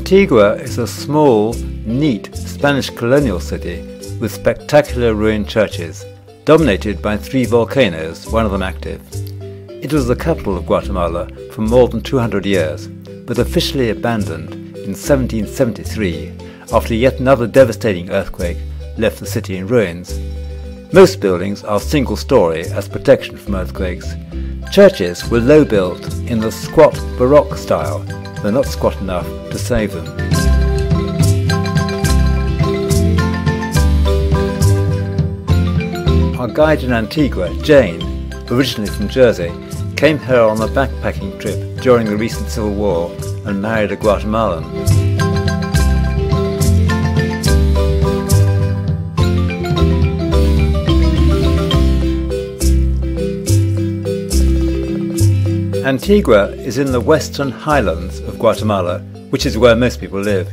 Antigua is a small, neat Spanish colonial city with spectacular ruined churches, dominated by 3 volcanoes, one of them active. It was the capital of Guatemala for more than 200 years, but officially abandoned in 1773 after yet another devastating earthquake left the city in ruins. Most buildings are single-story as protection from earthquakes. Churches were low-built in the squat Baroque style, though not squat enough to save them. Our guide in Antigua, Jane, originally from Jersey, came here on a backpacking trip during the recent Civil War and married a Guatemalan. Antigua is in the western highlands of Guatemala, which is where most people live.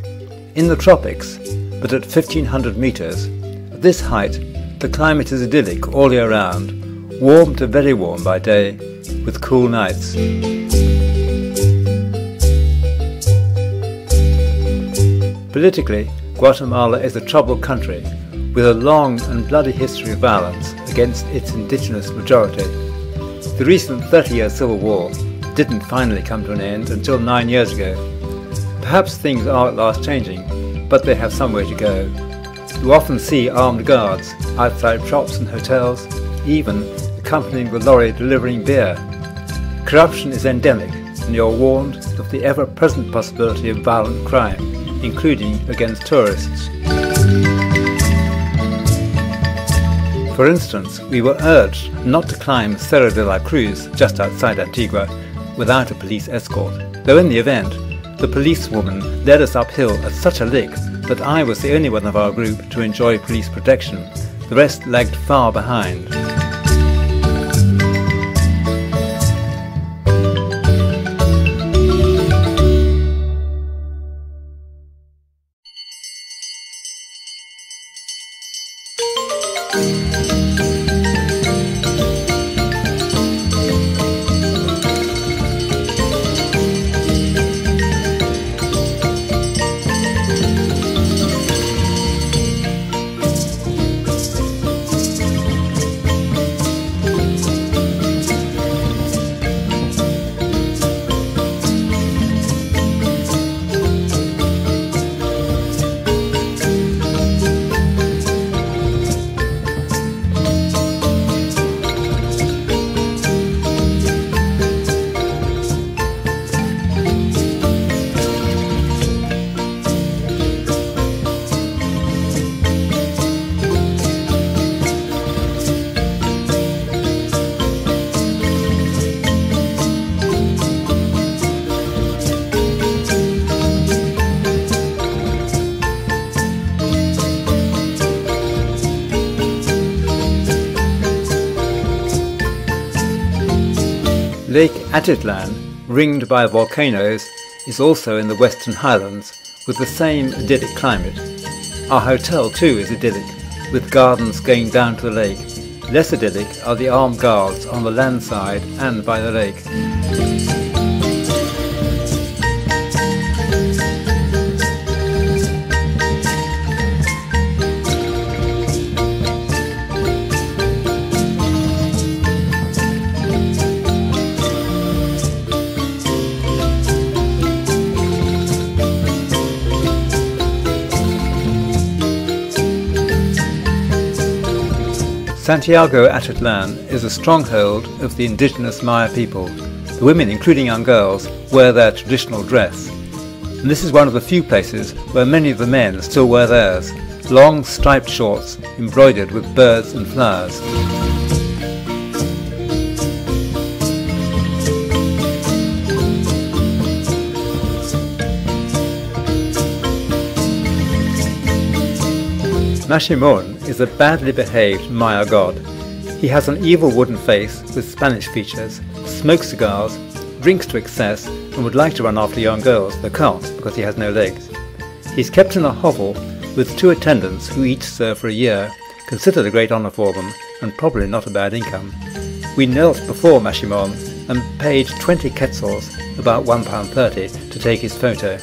In the tropics, but at 1500 meters, at this height the climate is idyllic all year round, warm to very warm by day, with cool nights. Politically, Guatemala is a troubled country, with a long and bloody history of violence against its indigenous majority. The recent 30-year civil war didn't finally come to an end until 9 years ago. Perhaps things are at last changing, but they have some way to go. You often see armed guards outside shops and hotels, even accompanying the lorry delivering beer. Corruption is endemic, and you're warned of the ever-present possibility of violent crime, including against tourists. For instance, we were urged not to climb Cerro de la Cruz just outside Antigua without a police escort, though in the event, the policewoman led us uphill at such a lick that I was the only one of our group to enjoy police protection. The rest lagged far behind. Lake Atitlan, ringed by volcanoes, is also in the Western Highlands, with the same idyllic climate. Our hotel too is idyllic, with gardens going down to the lake. Less idyllic are the armed guards on the land side and by the lake. Santiago Atitlan is a stronghold of the indigenous Maya people. The women, including young girls, wear their traditional dress. And this is one of the few places where many of the men still wear theirs, long striped shorts embroidered with birds and flowers. Mashimon is a badly behaved Maya god. He has an evil wooden face with Spanish features, smokes cigars, drinks to excess, and would like to run after young girls, but can't because he has no legs. He's kept in a hovel with 2 attendants who each serve for a year, considered a great honour for them, and probably not a bad income. We knelt before Mashimon and paid 20 quetzals, about £1.30, to take his photo.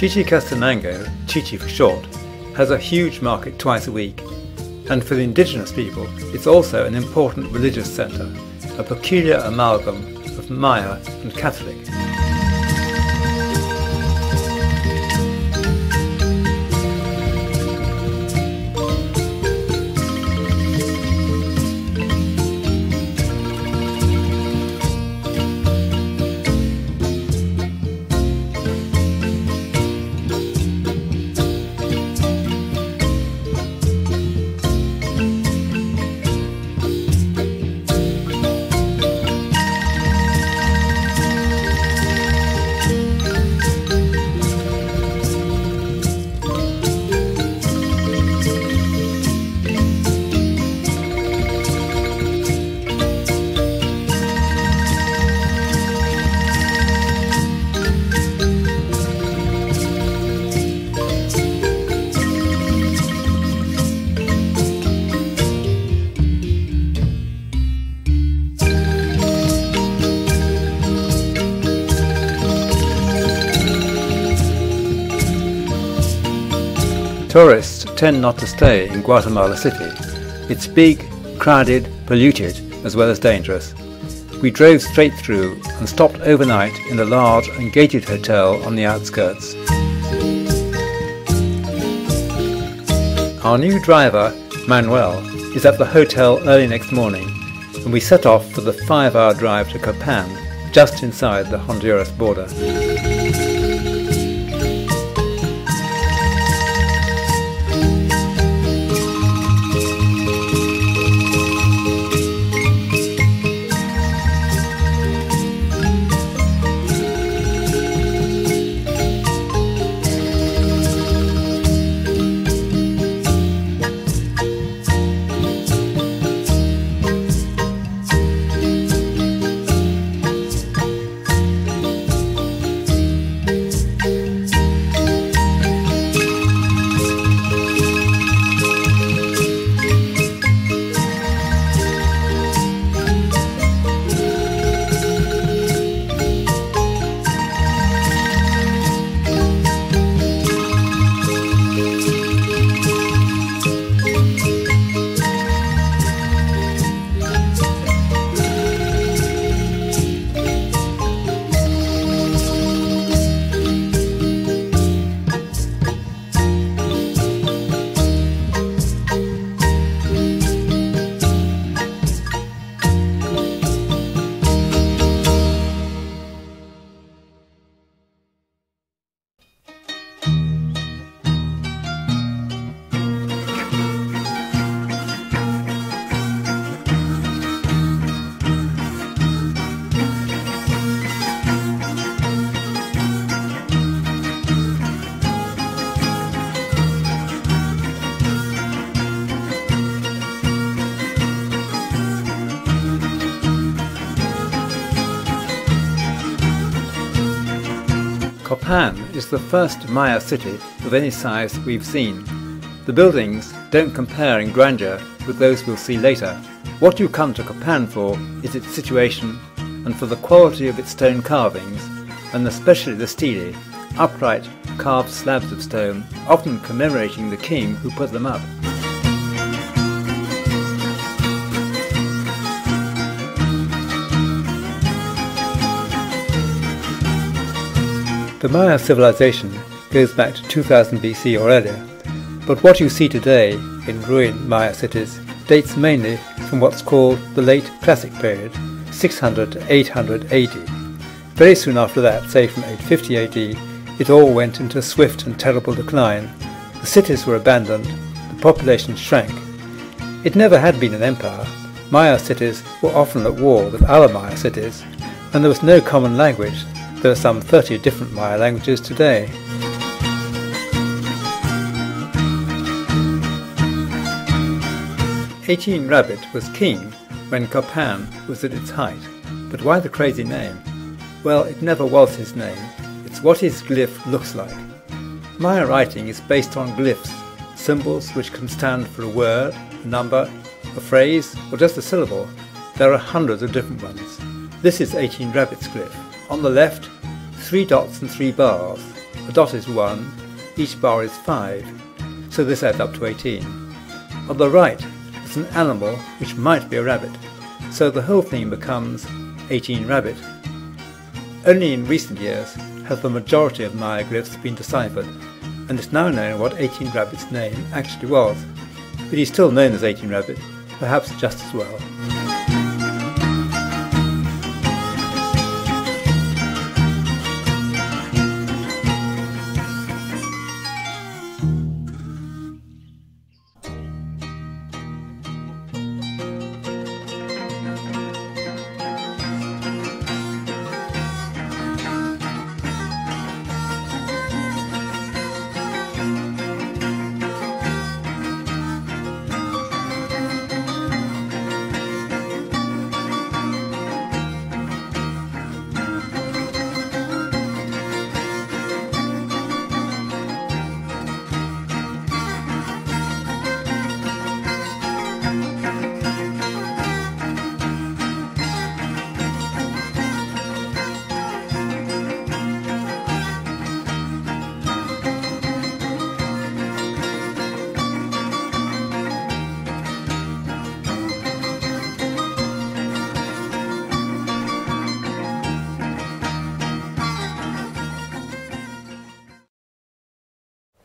Chichicastenango, Chichi for short, has a huge market twice a week, and for the indigenous people it's also an important religious centre, a peculiar amalgam of Maya and Catholic. Tourists tend not to stay in Guatemala City. It's big, crowded, polluted, as well as dangerous. We drove straight through and stopped overnight in a large and gated hotel on the outskirts. Our new driver, Manuel, is at the hotel early next morning, and we set off for the 5-hour drive to Copan, just inside the Honduras border. Copan is the first Maya city of any size we've seen. The buildings don't compare in grandeur with those we'll see later. What you come to Copan for is its situation and for the quality of its stone carvings, and especially the stele, upright carved slabs of stone, often commemorating the king who put them up. The Maya civilization goes back to 2000 BC or earlier, but what you see today in ruined Maya cities dates mainly from what's called the late Classic period, 600 to 800 AD. Very soon after that, say from 850 AD, it all went into swift and terrible decline. The cities were abandoned, the population shrank. It never had been an empire. Maya cities were often at war with other Maya cities, and there was no common language. There are some 30 different Maya languages today. Rabbit was king when Copan was at its height. But why the crazy name? Well, it never was his name. It's what his glyph looks like. Maya writing is based on glyphs, symbols which can stand for a word, a number, a phrase, or just a syllable. There are hundreds of different ones. This is Rabbit's glyph. On the left, 3 dots and 3 bars. a dot is 1, each bar is 5, so this adds up to 18. On the right is an animal which might be a rabbit, so the whole thing becomes 18 rabbit. Only in recent years have the majority of Maya glyphs been deciphered, and it's now known what 18 rabbit's name actually was, but he's still known as 18 rabbit, perhaps just as well.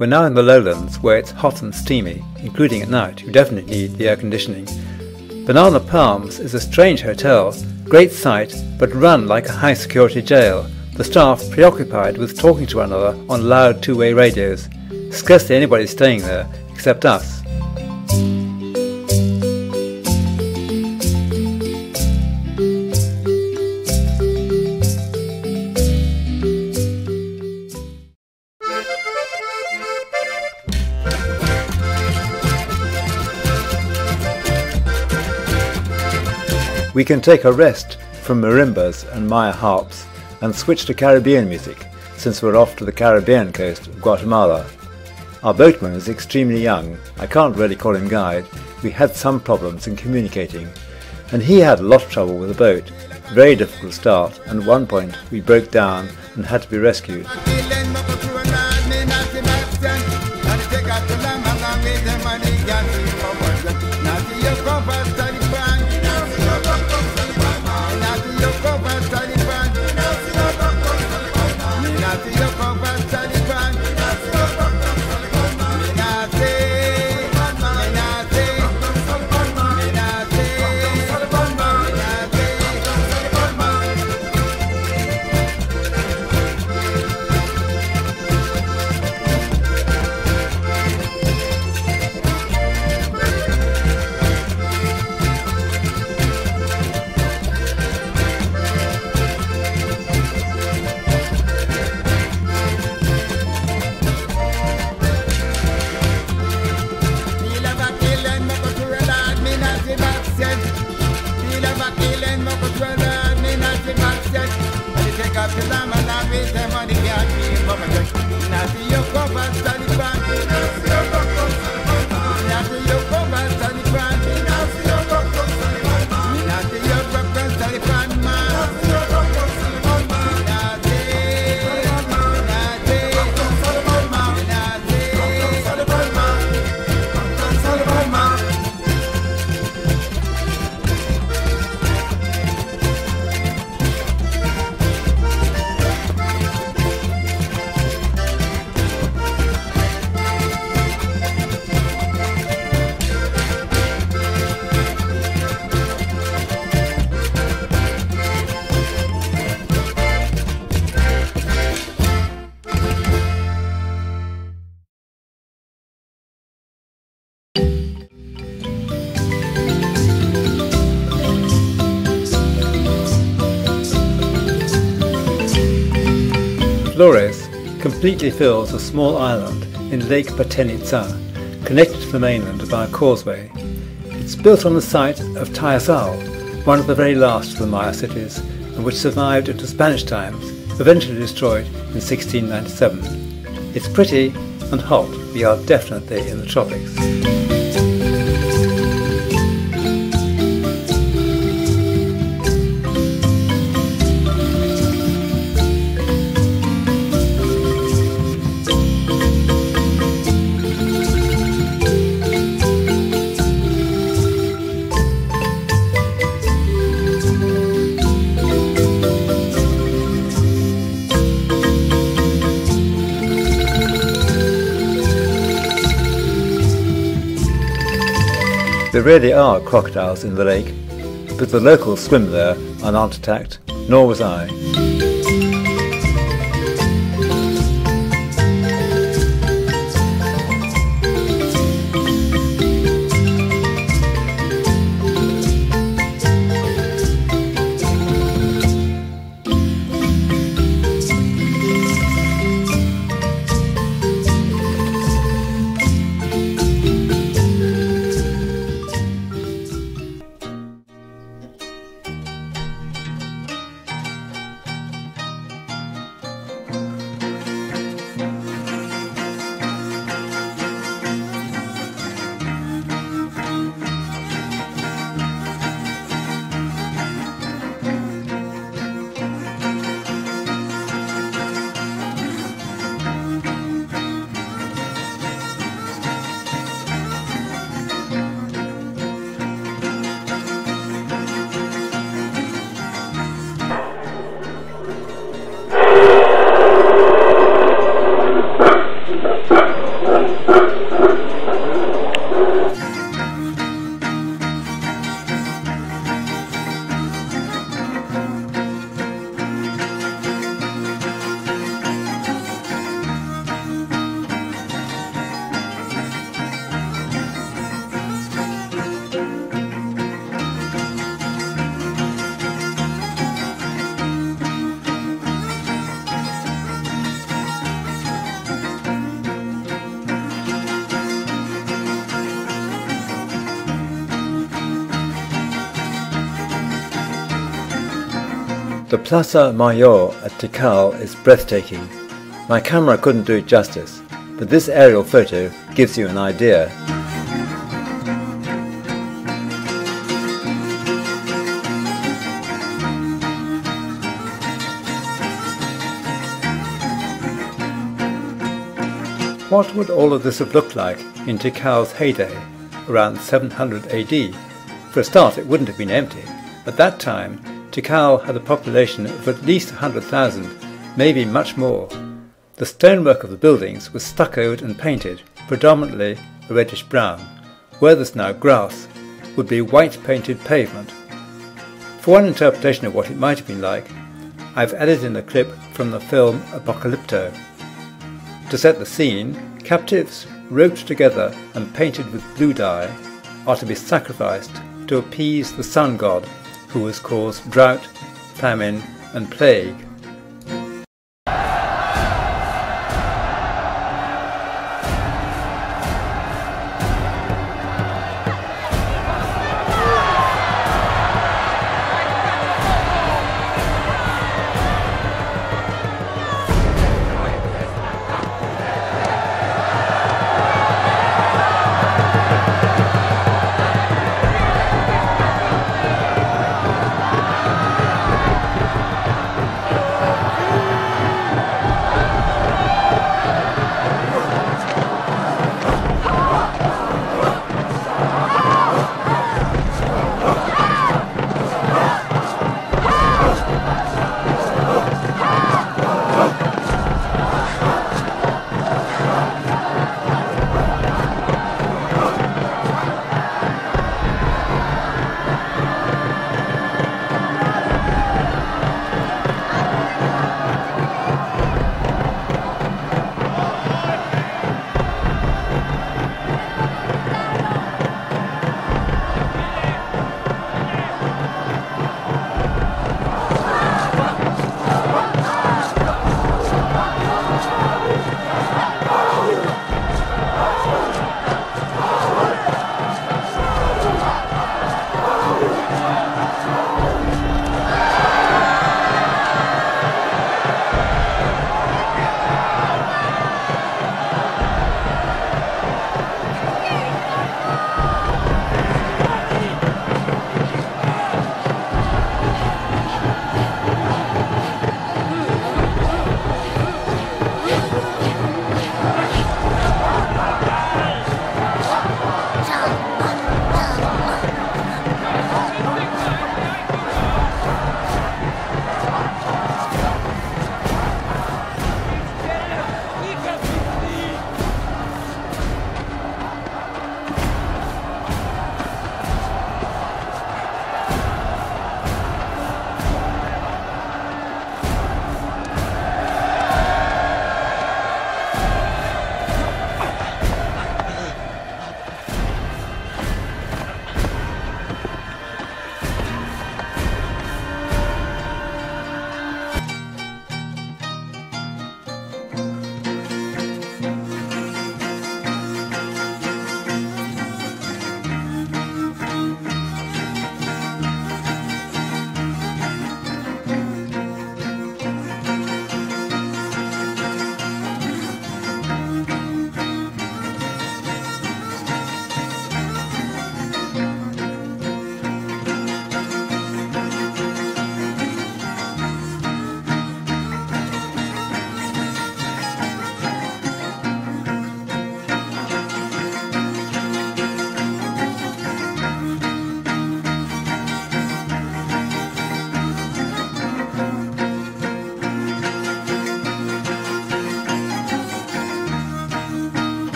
We're now in the lowlands where it's hot and steamy, including at night. You definitely need the air conditioning. Banana Palms is a strange hotel, great sight, but run like a high security jail, the staff preoccupied with talking to one another on loud two-way radios. Scarcely anybody staying there except us. We can take a rest from marimbas and Maya harps and switch to Caribbean music, since we're off to the Caribbean coast of Guatemala. Our boatman is extremely young. I can't really call him guide. We had some problems in communicating, and he had a lot of trouble with the boat. Very difficult start, and at one point we broke down and had to be rescued. Flores completely fills a small island in Lake Patenitza, connected to the mainland by a causeway. It's built on the site of Tayasal, one of the very last of the Maya cities, and which survived into Spanish times, eventually destroyed in 1697. It's pretty and hot. We are definitely in the tropics. There really are crocodiles in the lake, but the locals swim there and aren't attacked, nor was I. The Plaza Mayor at Tikal is breathtaking. My camera couldn't do it justice, but this aerial photo gives you an idea. What would all of this have looked like in Tikal's heyday, around 700 AD? For a start, it wouldn't have been empty. At that time, Tikal had a population of at least 100,000, maybe much more. The stonework of the buildings was stuccoed and painted, predominantly a reddish brown. Where there's now grass would be white painted pavement. For one interpretation of what it might have been like, I've added in a clip from the film Apocalypto. To set the scene, captives roped together and painted with blue dye are to be sacrificed to appease the sun god, who has caused drought, famine and plague.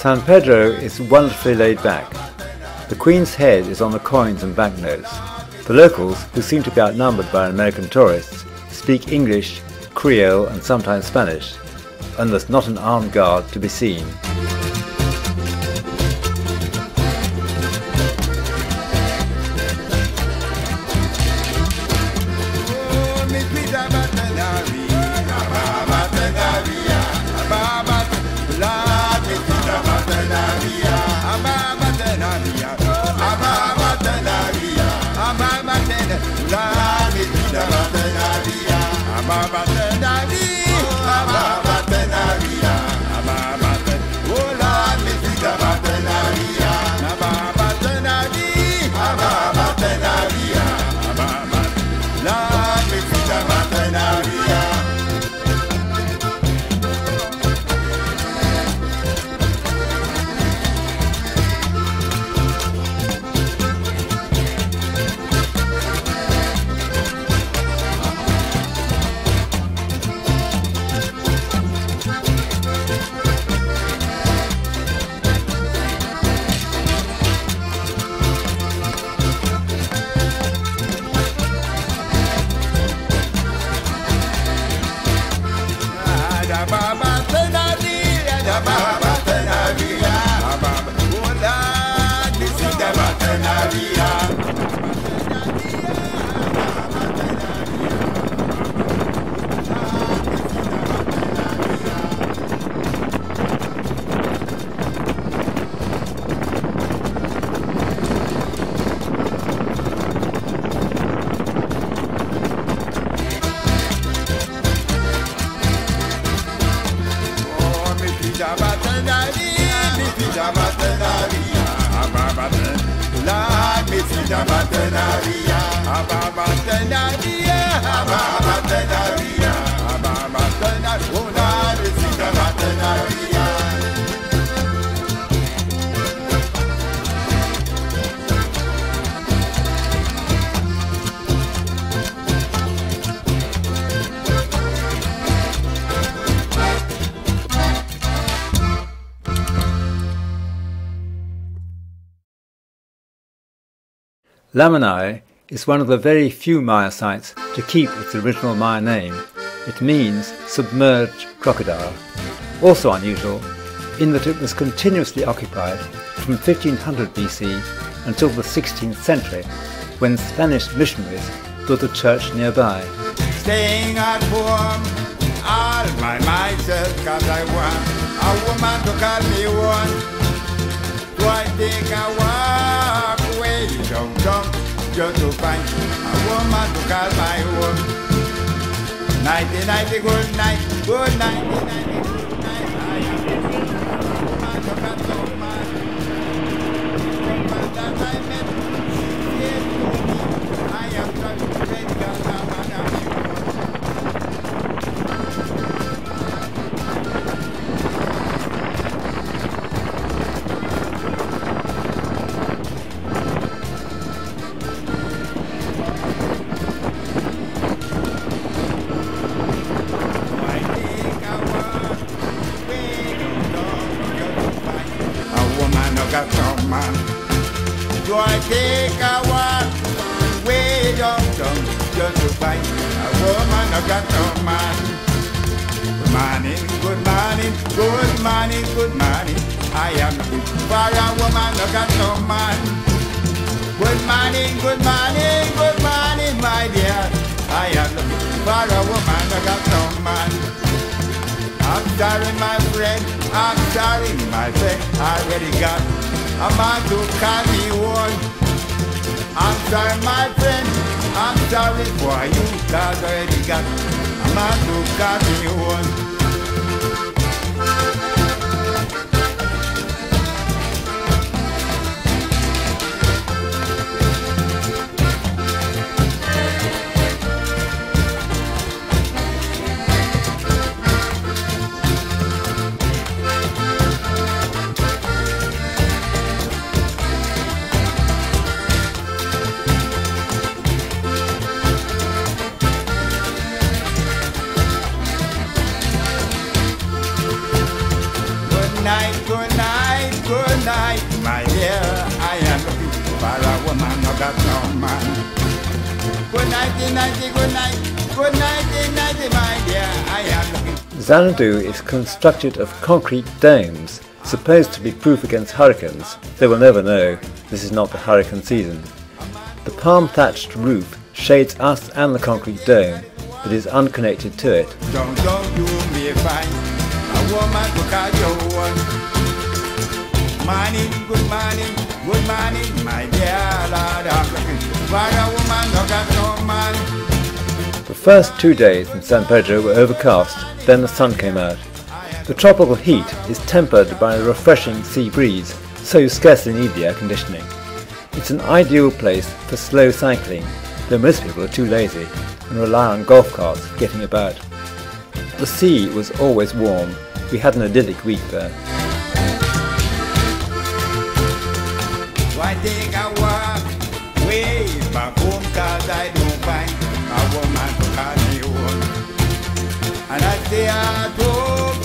San Pedro is wonderfully laid back. The Queen's head is on the coins and banknotes. The locals, who seem to be outnumbered by American tourists, speak English, Creole and sometimes Spanish, and there's not an armed guard to be seen. Lamanai is one of the very few Maya sites to keep its original Maya name. It means submerged crocodile. Also unusual in that it was continuously occupied from 1500 BC until the 16th century, when Spanish missionaries built a church nearby. Staying at home all by myself, cause I want a woman to call me one. So I take a walk way downtown just to find a woman to call my own. Nighty, nighty, good night, good night, nighty, good night. I am a woman to call no man. From that I met, yes, I am such a great girl, I'm so I take a walk way downtown just to find a woman who got no man. Good morning, good morning, good morning, good morning. I am looking for a woman who got no man. Good morning, good morning, good morning, my dear. I am looking for a woman who got no man. I'm sorry, my friend, I'm sorry, my friend, I already got a man to call me one. I'm sorry, my friend, I'm sorry for you, cause I already got a man to call me one. my dear, I am looking for a woman who got no man. Good nighty, nighty, good night. Good nighty, nighty, my dear, I am looking. Xanadu is constructed of concrete domes, supposed to be proof against hurricanes. They will never know, this is not the hurricane season. The palm-thatched roof shades us and the concrete dome, but is unconnected to it. Don't you me find a woman to call you one. Morning, good morning, my dear Lord, I'm looking for a woman who got no man. The first 2 days in San Pedro were overcast, then the sun came out. The tropical heat is tempered by a refreshing sea breeze, so you scarcely need the air conditioning. It's an ideal place for slow cycling, though most people are too lazy and rely on golf carts for getting about. The sea was always warm. We had an idyllic week there. I take a walk way back home, cause I don't find a woman to call me home. And I stay at home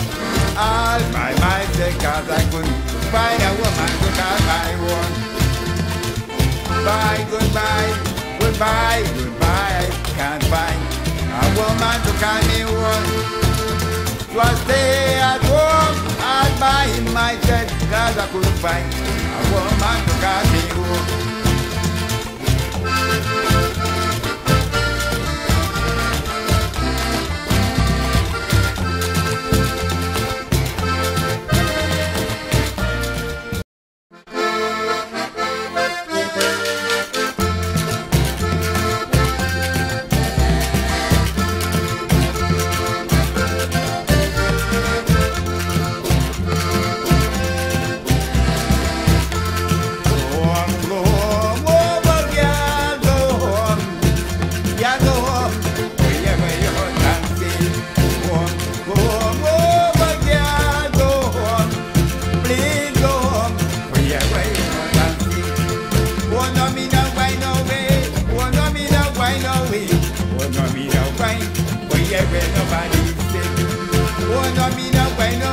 all by myself, cause I couldn't find a woman to call my own. Bye, goodbye, goodbye, goodbye, I can't find a woman to call me home. So I stay at home all by myself, cause I couldn't find a woman to call me home. Nobody said, oh, no, me no, why no,